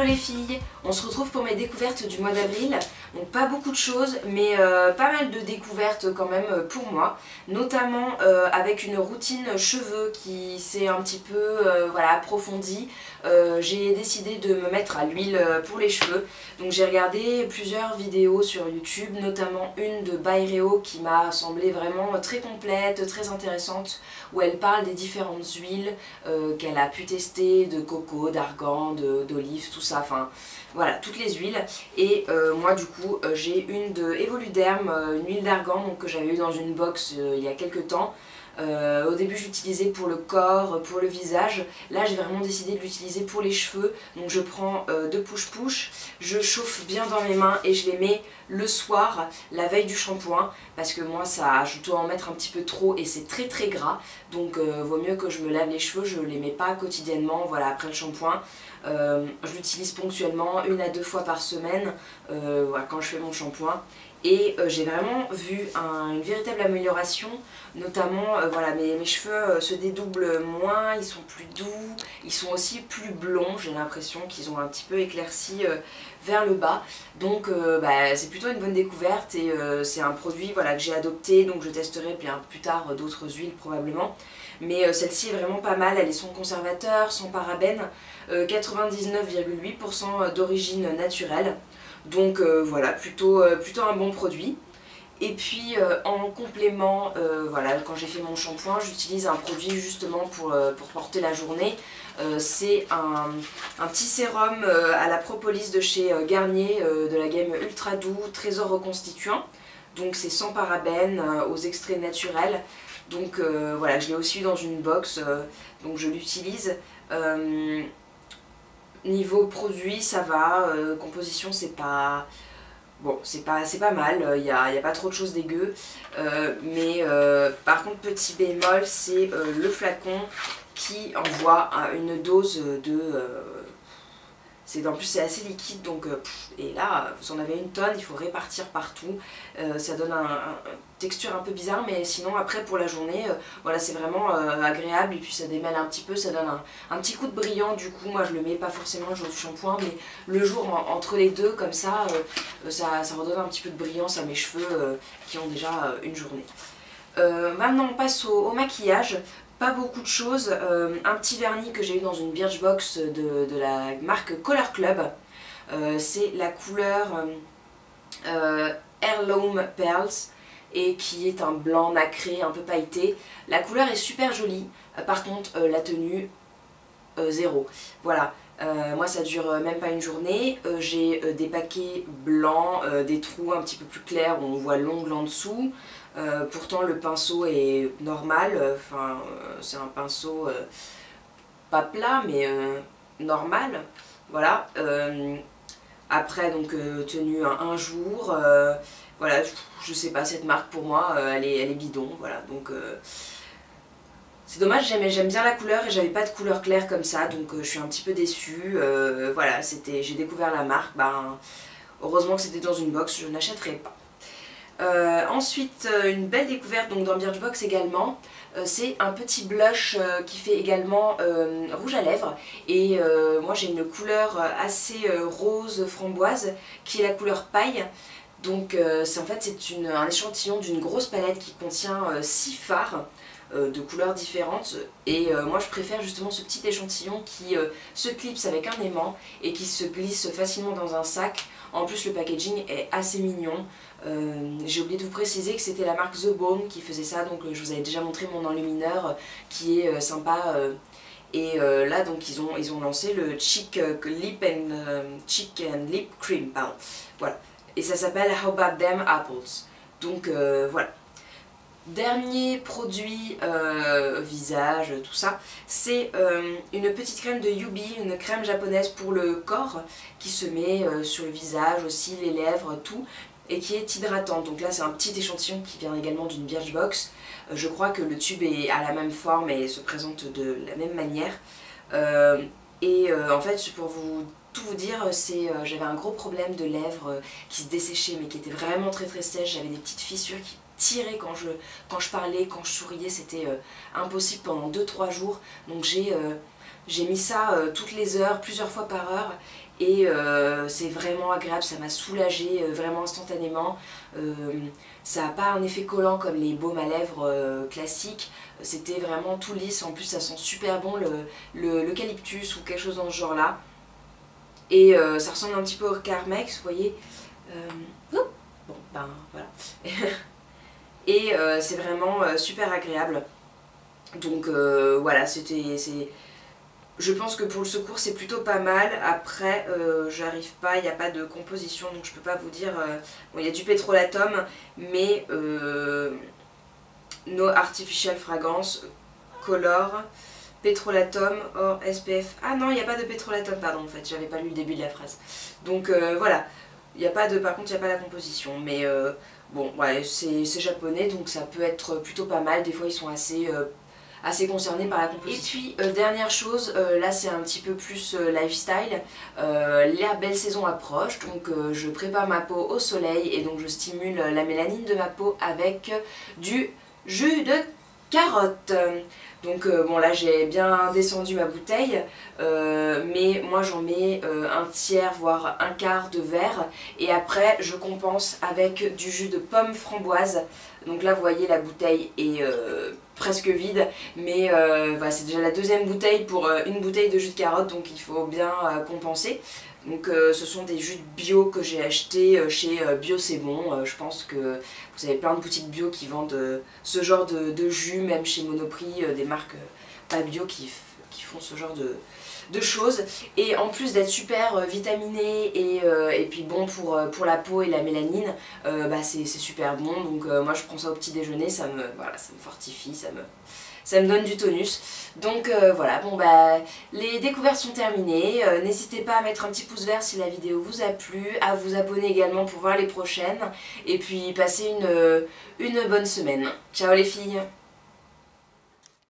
les filles, on se retrouve pour mes découvertes du mois d'avril. Donc pas beaucoup de choses, mais pas mal de découvertes quand même pour moi. Notamment avec une routine cheveux qui s'est un petit peu voilà, approfondie. J'ai décidé de me mettre à l'huile pour les cheveux. Donc j'ai regardé plusieurs vidéos sur YouTube, notamment une de Baireo qui m'a semblé vraiment très complète, très intéressante, où elle parle des différentes huiles qu'elle a pu tester, de coco, d'argan, d'olive, tout ça, enfin voilà, toutes les huiles. Et moi du coup j'ai une de Evoluderm, une huile d'argan que j'avais eu dans une box il y a quelques temps. Au début je l'utilisais pour le corps, pour le visage. Là j'ai vraiment décidé de l'utiliser pour les cheveux. Donc je prends deux push-push, je chauffe bien dans mes mains et je les mets le soir, la veille du shampoing, parce que moi je dois en mettre un petit peu trop et c'est très très gras. Donc vaut mieux que je me lave les cheveux, je les mets pas quotidiennement, voilà, après le shampoing. Je l'utilise ponctuellement, 1 à 2 fois par semaine, voilà, quand je fais mon shampoing. Et j'ai vraiment vu une véritable amélioration, notamment voilà, mes cheveux se dédoublent moins, ils sont plus doux, ils sont aussi plus blonds, j'ai l'impression qu'ils ont un petit peu éclairci vers le bas. Donc c'est plutôt une bonne découverte et c'est un produit voilà, que j'ai adopté, donc je testerai bien plus tard d'autres huiles probablement. Mais celle-ci est vraiment pas mal, elle est sans conservateur, sans parabènes, 99,8% d'origine naturelle. Donc voilà, plutôt un bon produit. Et puis en complément, voilà, quand j'ai fait mon shampoing, j'utilise un produit justement pour porter la journée. C'est un petit sérum à la propolis de chez Garnier, de la gamme Ultra Doux, Trésor reconstituant. Donc c'est sans parabènes, aux extraits naturels. Donc voilà, je l'ai aussi eu dans une box, donc je l'utilise. Niveau produit ça va, composition c'est pas... Bon, c'est pas mal, il n'y a pas trop de choses dégueu, mais par contre petit bémol, c'est le flacon qui envoie une dose de... en plus c'est assez liquide, donc et là vous en avez 1 tonne, il faut répartir partout, ça donne une texture un peu bizarre, mais sinon après pour la journée, voilà, c'est vraiment agréable, et puis ça démêle un petit peu, ça donne un petit coup de brillant. Du coup moi je le mets pas forcément le jour du shampoing, mais le jour entre les deux, comme ça, ça redonne un petit peu de brillance à mes cheveux qui ont déjà une journée. Maintenant on passe au maquillage. Pas beaucoup de choses, un petit vernis que j'ai eu dans une Birchbox de la marque Color Club, c'est la couleur Heirloom Pearls et qui est un blanc nacré un peu pailleté. La couleur est super jolie, par contre la tenue 0. Voilà. Moi ça dure même pas une journée, j'ai des paquets blancs, des trous un petit peu plus clairs où on voit l'ongle en dessous. Pourtant le pinceau est normal, enfin c'est un pinceau pas plat mais normal, voilà. Après donc tenue un jour, voilà, je sais pas, cette marque pour moi elle est bidon, voilà, donc c'est dommage, j'aime bien la couleur et j'avais pas de couleur claire comme ça, donc je suis un petit peu déçue. Voilà, j'ai découvert la marque, heureusement que c'était dans une box, je n'achèterai pas. Ensuite, une belle découverte donc dans Birchbox également, c'est un petit blush qui fait également rouge à lèvres, et moi j'ai une couleur assez rose framboise qui est la couleur paille. Donc en fait c'est un échantillon d'une grosse palette qui contient 6 fards de couleurs différentes, et moi je préfère justement ce petit échantillon qui se clipse avec un aimant et qui se glisse facilement dans un sac. En plus le packaging est assez mignon. J'ai oublié de vous préciser que c'était la marque The Bone qui faisait ça, donc je vous avais déjà montré mon enlumineur qui est sympa. Et là donc ils ont lancé le Cheek Lip Lip Cream, pardon. Voilà, et ça s'appelle How About Them Apples. Donc voilà. Dernier produit visage, tout ça, c'est une petite crème de Yubi, une crème japonaise pour le corps qui se met sur le visage aussi, les lèvres, tout, et qui est hydratante. Donc là c'est un petit échantillon qui vient également d'une Birchbox. Je crois que le tube est à la même forme et se présente de la même manière. En fait, pour tout vous dire, j'avais un gros problème de lèvres qui se desséchaient mais qui étaient vraiment très sèches. J'avais des petites fissures qui tiraient quand je parlais, quand je souriais, c'était impossible pendant 2-3 jours. Donc j'ai mis ça toutes les heures, plusieurs fois par heure, et c'est vraiment agréable, ça m'a soulagée vraiment instantanément. Ça n'a pas un effet collant comme les baumes à lèvres classiques, c'était vraiment tout lisse, en plus ça sent super bon l'eucalyptus ou quelque chose dans ce genre là. Et ça ressemble un petit peu au Carmex, vous voyez. Bon, ben voilà. Et c'est vraiment super agréable. Donc voilà, je pense que pour le secours c'est plutôt pas mal. Après, j'arrive pas, il n'y a pas de composition, donc je peux pas vous dire... Bon, il y a du pétrolatum, mais No Artificial Fragrance, Color, pétrolatum or SPF... Ah non, il n'y a pas de pétrolatum, pardon, en fait, j'avais pas lu le début de la phrase. Donc voilà, il y a pas de, par contre, il n'y a pas la composition, mais... Bon, ouais, c'est japonais, donc ça peut être plutôt pas mal. Des fois, ils sont assez concernés par la composition. Et puis, dernière chose, là c'est un petit peu plus lifestyle. La belle saison approche, donc je prépare ma peau au soleil et donc je stimule la mélanine de ma peau avec du jus de carotte. Donc bon, là j'ai bien descendu ma bouteille, mais moi j'en mets un tiers voire un quart de verre, et après je compense avec du jus de pomme framboise. Donc là vous voyez, la bouteille est presque vide, mais voilà, c'est déjà la deuxième bouteille pour une bouteille de jus de carotte, donc il faut bien compenser. Donc ce sont des jus bio que j'ai achetés chez Bio C'est Bon. Je pense que vous avez plein de boutiques bio qui vendent ce genre de jus, même chez Monoprix, des marques pas bio qui font ce genre de choses. Et en plus d'être super vitaminé et puis bon pour la peau et la mélanine, bah c'est super bon. Donc moi je prends ça au petit déjeuner, voilà, ça me fortifie, ça me donne du tonus. Donc voilà, bon bah les découvertes sont terminées. N'hésitez pas à mettre un petit pouce vert si la vidéo vous a plu, à vous abonner également pour voir les prochaines, et puis passez une bonne semaine. Ciao les filles!